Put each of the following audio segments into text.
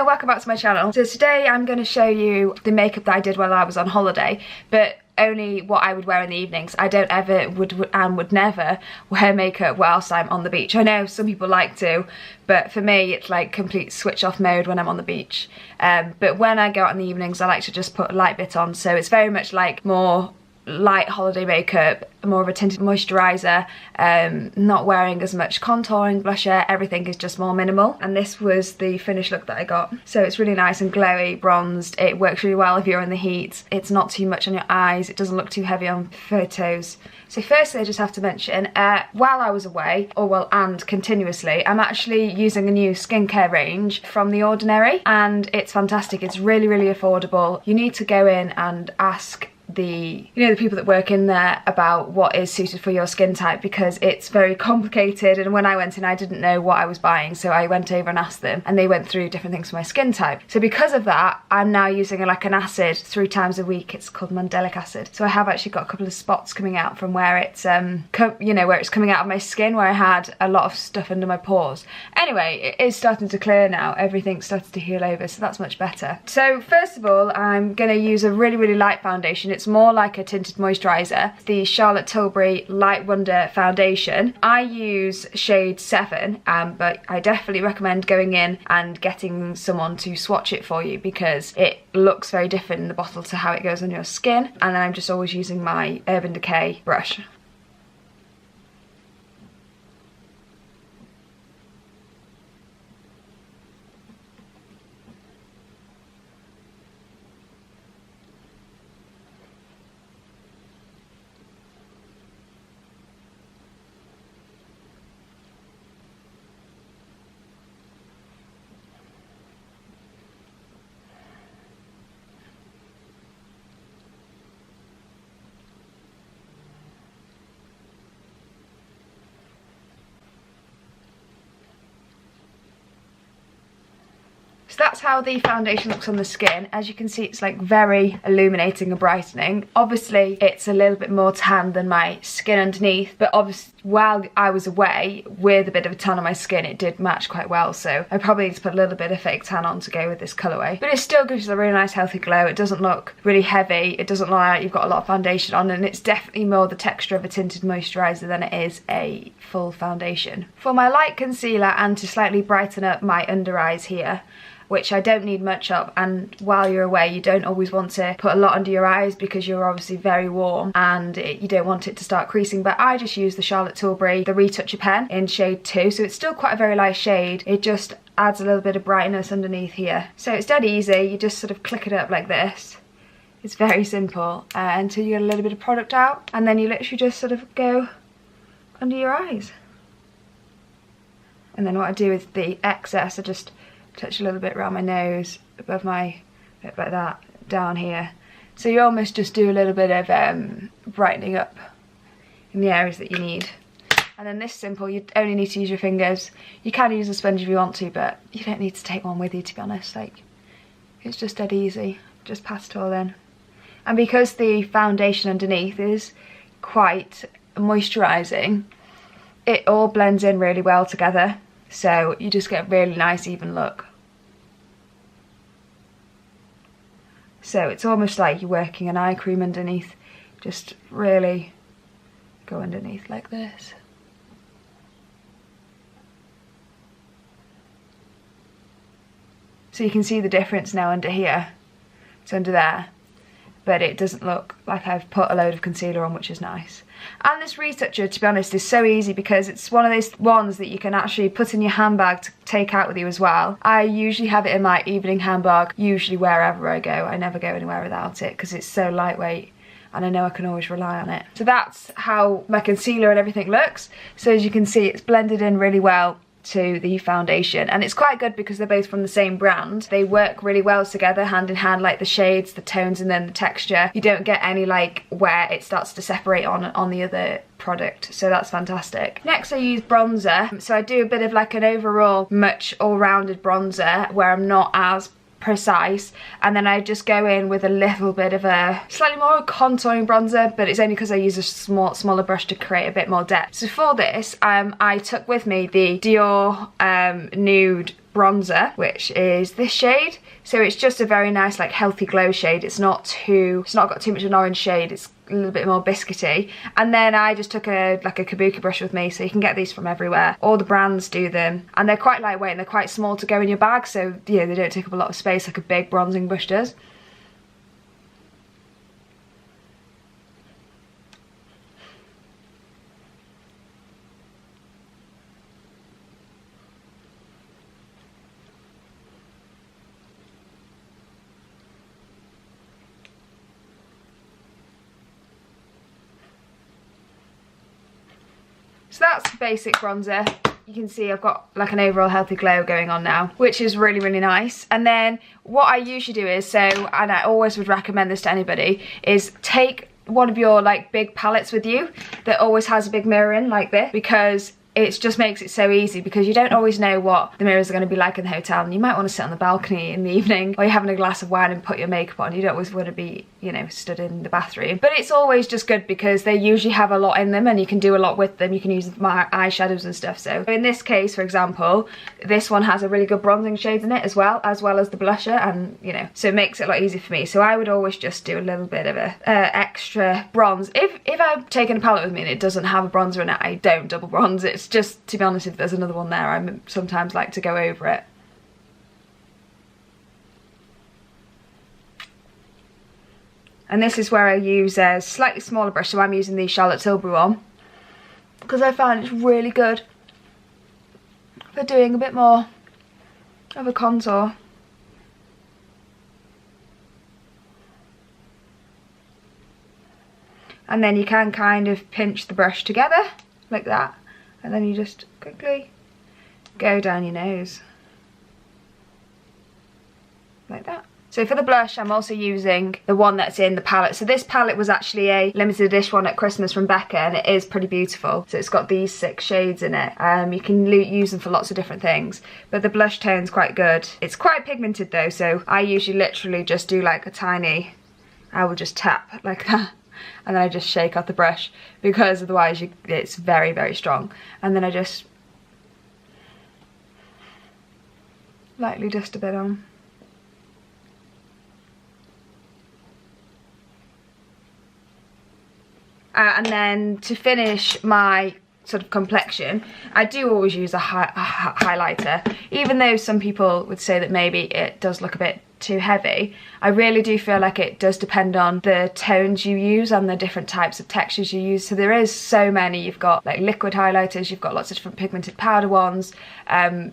welcome back to my channel. So today I'm going to show you the makeup that I did while I was on holiday, but only what I would wear in the evenings. I don't ever would never wear makeup whilst I'm on the beach. I know some people like to, but for me it's like complete switch off mode when I'm on the beach. But when I go out in the evenings I like to just put a light bit on, so it's very much like more light holiday makeup, more of a tinted moisturiser, not wearing as much contouring, blusher, everything is just more minimal. And this was the finished look that I got. So it's really nice and glowy, bronzed, it works really well if you're in the heat, it's not too much on your eyes, it doesn't look too heavy on photos. So firstly I just have to mention, while I was away, and continuously, I'm actually using a new skincare range from The Ordinary, and it's fantastic, it's really, really affordable. You need to go in and ask the people that work in there about what is suited for your skin type, because it's very complicated, and when I went in I didn't know what I was buying, so I went over and asked them and they went through different things for my skin type. So because of that I'm now using like an acid 3 times a week. It's called mandelic acid. So I have actually got a couple of spots coming out from where it's where it's coming out of my skin, where I had a lot of stuff under my pores. Anyway, it is starting to clear now, everything's started to heal over, so that's much better. So first of all I'm going to use a really, really light foundation. It's more like a tinted moisturiser, the Charlotte Tilbury Light Wonder foundation. I use shade 7, but I definitely recommend going in and getting someone to swatch it for you, because it looks very different in the bottle to how it goes on your skin. And then I'm just always using my Urban Decay brush. So that's how the foundation looks on the skin. As you can see, it's like very illuminating and brightening. Obviously it's a little bit more tan than my skin underneath, but obviously while I was away with a bit of a tan on my skin it did match quite well, so I probably need to put a little bit of fake tan on to go with this colourway. But it still gives you a really nice healthy glow. It doesn't look really heavy, it doesn't look like you've got a lot of foundation on, and it's definitely more the texture of a tinted moisturiser than it is a full foundation. For my light concealer and to slightly brighten up my under eyes here, which I don't need much of, and while you're away you don't always want to put a lot under your eyes because you're obviously very warm and you don't want it to start creasing, but I just use the Charlotte Tilbury, the Retoucher pen in shade 2, so it's still quite a very light shade. It just adds a little bit of brightness underneath here. So it's dead easy, you just sort of click it up like this. It's very simple until you get a little bit of product out, and then you literally just sort of go under your eyes. And then what I do with the excess, I just touch a little bit around my nose, above my lip like that, down here. So you almost just do a little bit of brightening up in the areas that you need. And then this simple, you only need to use your fingers. You can use a sponge if you want to, but you don't need to take one with you, to be honest. Like, it's just dead easy. Just pat it all in. And because the foundation underneath is quite moisturising, it all blends in really well together. So you just get a really nice even look. So it's almost like you're working an eye cream underneath. Just really go underneath like this. So you can see the difference now under here. It's under there. But it doesn't look like I've put a load of concealer on, which is nice. And this retoucher, to be honest, is so easy because it's one of those ones that you can actually put in your handbag to take out with you as well. I usually have it in my evening handbag, usually wherever I go. I never go anywhere without it because it's so lightweight and I know I can always rely on it. So that's how my concealer and everything looks. So as you can see, it's blended in really well to the foundation, and it's quite good because they're both from the same brand. They work really well together, hand in hand, like the shades, the tones, and then the texture. You don't get any like where it starts to separate on the other product, so that's fantastic. Next I use bronzer, so I do a bit of like an overall much all-rounded bronzer where I'm not as precise, and then I just go in with a little bit of a slightly more contouring bronzer, but it's only because I use a smaller brush to create a bit more depth. So for this I took with me the Dior nude bronzer, which is this shade. So it's just a very nice, like, healthy glow shade. It's not got too much of an orange shade. It's a little bit more biscuity. And then I just took a kabuki brush with me, so you can get these from everywhere. All the brands do them, and they're quite lightweight and they're quite small to go in your bag, so yeah, they don't take up a lot of space like a big bronzing brush does. So that's the basic bronzer. You can see I've got like an overall healthy glow going on now, which is really, really nice. And then what I usually do is, and I always would recommend this to anybody, is take one of your like big palettes with you that always has a big mirror in like this, because it just makes it so easy, because you don't always know what the mirrors are going to be like in the hotel, and you might want to sit on the balcony in the evening, or you're having a glass of wine and put your makeup on. You don't always want to be, you know, stood in the bathroom. But it's always just good because they usually have a lot in them and you can do a lot with them. You can use my eyeshadows and stuff. So in this case, for example, this one has a really good bronzing shades in it as well as the blusher, and you know, so it makes it a lot easier for me. So I would always just do a little bit of a extra bronze. If I've taken a palette with me and it doesn't have a bronzer in it, I don't double bronze. It's just, to be honest, if there's another one there, I sometimes like to go over it. And this is where I use a slightly smaller brush, so I'm using the Charlotte Tilbury one, because I find it's really good for doing a bit more of a contour. And then you can kind of pinch the brush together like that, and then you just quickly go down your nose like that. So for the blush, I'm also using the one that's in the palette. So this palette was actually a limited edition one at Christmas from Becca, and it is pretty beautiful. So it's got these 6 shades in it. You can use them for lots of different things, but the blush tone's quite good. It's quite pigmented though, so I usually literally just do like a tiny, I will just tap like that, and then I just shake off the brush, because otherwise it's very, very strong. And then I just lightly dust a bit on. And then to finish my sort of complexion, I do always use a highlighter. Even though some people would say that maybe it does look a bit too heavy, I really do feel like it does depend on the tones you use and the different types of textures you use. So there is so many. You've got like liquid highlighters, you've got lots of different pigmented powder ones.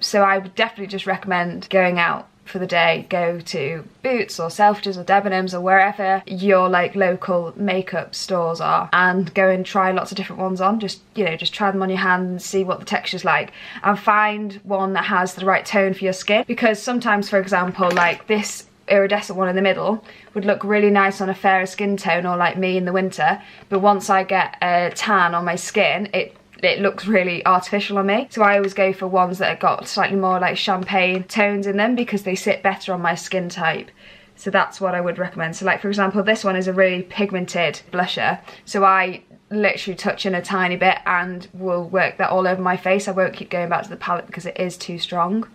So I would definitely just recommend going out for the day, go to Boots or Selfridges or Debenhams or wherever your like local makeup stores are, and go and try lots of different ones on. Just, you know, just try them on your hand and see what the texture's like, and find one that has the right tone for your skin. Because sometimes, for example, like this iridescent one in the middle would look really nice on a fairer skin tone, or like me in the winter, but once I get a tan on my skin, it looks really artificial on me. So I always go for ones that have got slightly more like champagne tones in them, because they sit better on my skin type. So that's what I would recommend. So like, for example, this one is a really pigmented blusher, so I literally touch in a tiny bit and will work that all over my face. I won't keep going back to the palette because it is too strong.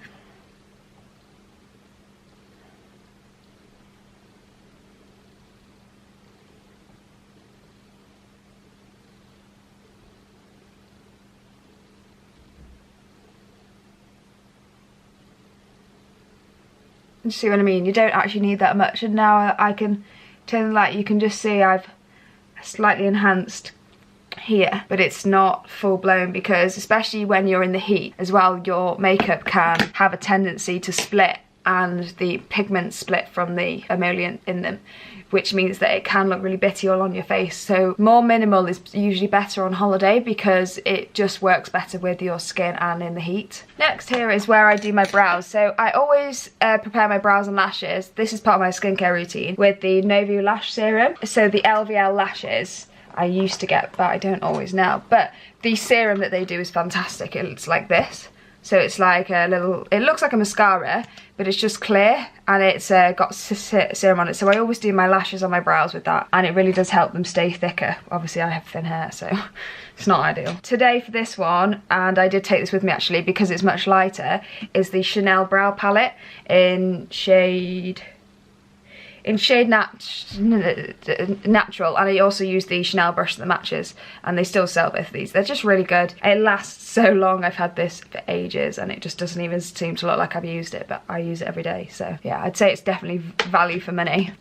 You see what I mean? You don't actually need that much, and now I can turn the light. You can just see I've slightly enhanced here, but it's not full blown, because especially when you're in the heat as well, your makeup can have a tendency to split, and the pigment split from the emollient in them, which means that it can look really bitty all on your face. So more minimal is usually better on holiday, because it just works better with your skin and in the heat. Next here is where I do my brows. So I always prepare my brows and lashes. This is part of my skincare routine with the Novu Lash Serum. So the LVL lashes I used to get, but I don't always now. But the serum that they do is fantastic. It's like this. So it's like a little, it looks like a mascara, but it's just clear, and it's got serum on it. So I always do my lashes on my brows with that, and it really does help them stay thicker. Obviously I have thin hair, so it's not ideal. Today for this one, and I did take this with me actually because it's much lighter, is the Chanel Brow Palette in shade Natural, and I also use the Chanel brush that matches, and they still sell both of these. They're just really good. It lasts so long. I've had this for ages and it just doesn't even seem to look like I've used it, but I use it every day. So yeah, I'd say it's definitely value for money.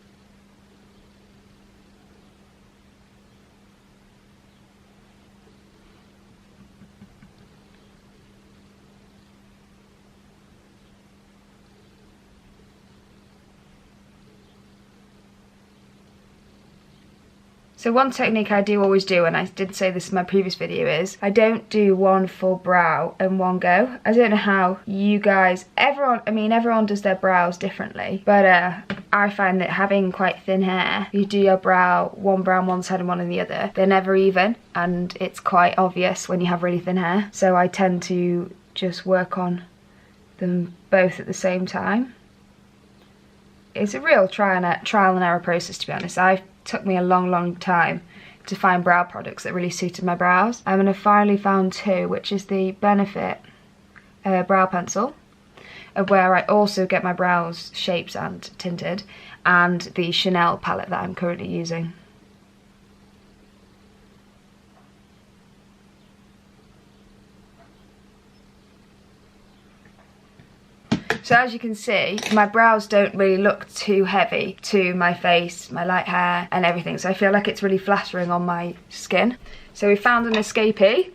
So one technique I do always do, and I did say this in my previous video, is I don't do one full brow in one go. I don't know how you guys, everyone does their brows differently, but I find that having quite thin hair, you do your one brow on one side and one on the other, they're never even, and it's quite obvious when you have really thin hair. So I tend to just work on them both at the same time. It's a real trial and error process, to be honest. It took me a long time to find brow products that really suited my brows. And I finally found two, which is the Benefit brow pencil, where I also get my brows shaped and tinted, and the Chanel palette that I'm currently using. So as you can see, my brows don't really look too heavy to my face, my light hair and everything. So I feel like it's really flattering on my skin. So we found an escapee.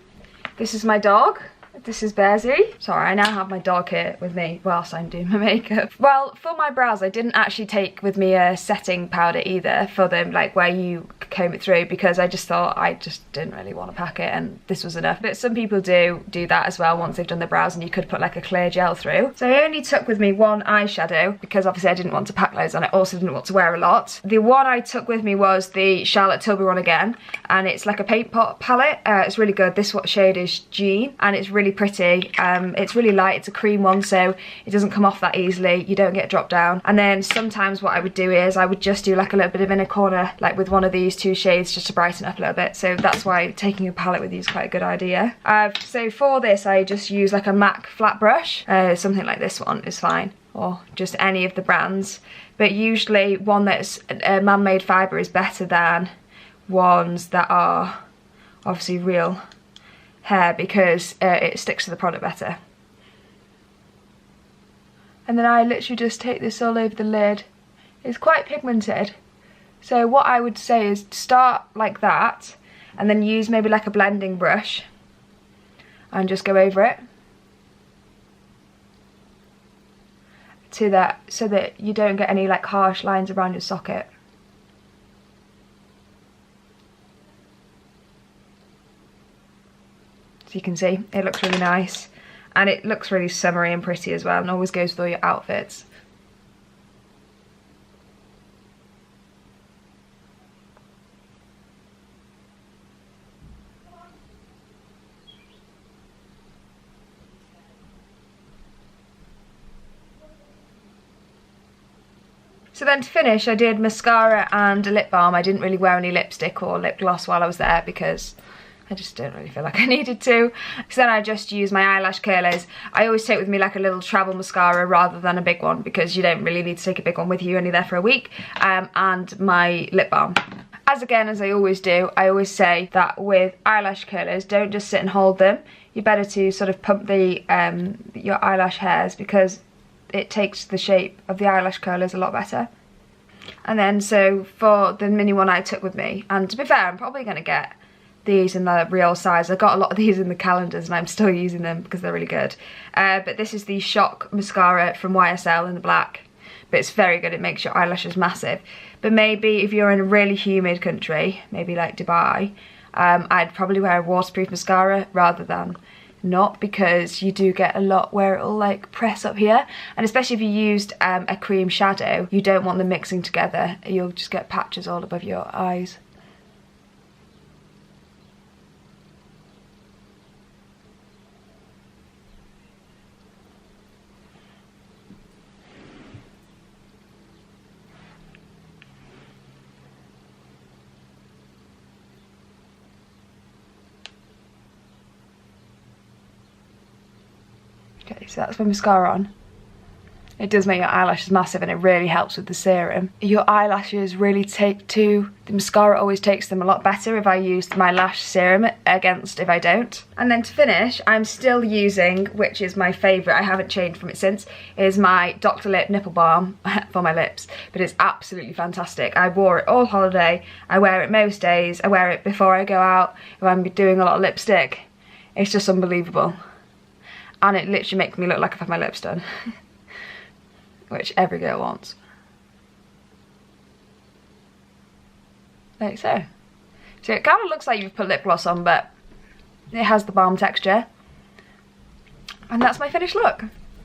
This is my dog. This is Bearsy. Sorry, I now have my dog here with me whilst I'm doing my makeup. Well, for my brows, I didn't actually take with me a setting powder either for them, like where you comb it through, because I just thought I just didn't really want to pack it and this was enough. But some people do that as well once they've done their brows, and you could put like a clear gel through. So I only took with me one eyeshadow because obviously I didn't want to pack loads and I also didn't want to wear a lot. The one I took with me was the Charlotte Tilbury one again, and it's like a paint pot palette. It's really good. This shade is Jean, and it's really pretty. It's really light. It's a cream one, so it doesn't come off that easily. You don't get dropped down. And then sometimes what I would do is I would just do like a little bit of inner corner, like with one of these two shades, just to brighten up a little bit. So that's why taking a palette with you is quite a good idea. So for this I just use like a MAC flat brush. Something like this one is fine, or just any of the brands, but usually one that's man-made fibre is better than ones that are obviously real hair, because it sticks to the product better. And then I literally just take this all over the lid. It's quite pigmented, so what I would say is start like that and then use maybe like a blending brush and just go over it so that you don't get any like harsh lines around your socket. So you can see it looks really nice, and it looks really summery and pretty as well, and always goes with all your outfits. So then to finish, I did mascara and a lip balm. I didn't really wear any lipstick or lip gloss while I was there because I just don't really feel like I needed to. So then I just use my eyelash curlers. I always take with me like a little travel mascara rather than a big one, because you don't really need to take a big one with you, you're only there for a week, and my lip balm. As I always do, I always say that with eyelash curlers, don't just sit and hold them. You're better to sort of pump the your eyelash hairs, because it takes the shape of the eyelash curlers a lot better. And then so for the mini one I took with me, and to be fair, I'm probably going to get these in the real size. I got a lot of these in the calendars and I'm still using them because they're really good. But this is the Shock mascara from YSL in the black. But it's very good, it makes your eyelashes massive. But maybe if you're in a really humid country, maybe like Dubai, I'd probably wear a waterproof mascara rather than not, because you do get a lot where it'll like press up here, and especially if you used a cream shadow, you don't want them mixing together. You'll just get patches all above your eyes. Okay, so that's my mascara on. It does make your eyelashes massive and it really helps with the serum. Your eyelashes really take to, the mascara always takes them a lot better if I use my lash serum against if I don't. And then to finish, I'm still using, which is my favourite, I haven't changed from it since, is my Dr. Lip Nipple Balm for my lips. But it's absolutely fantastic. I wore it all holiday, I wear it most days, I wear it before I go out, if I'm doing a lot of lipstick. It's just unbelievable. And it literally makes me look like I've had my lips done. Which every girl wants. Like so. So it kind of looks like you've put lip gloss on, but it has the balm texture. And that's my finished look.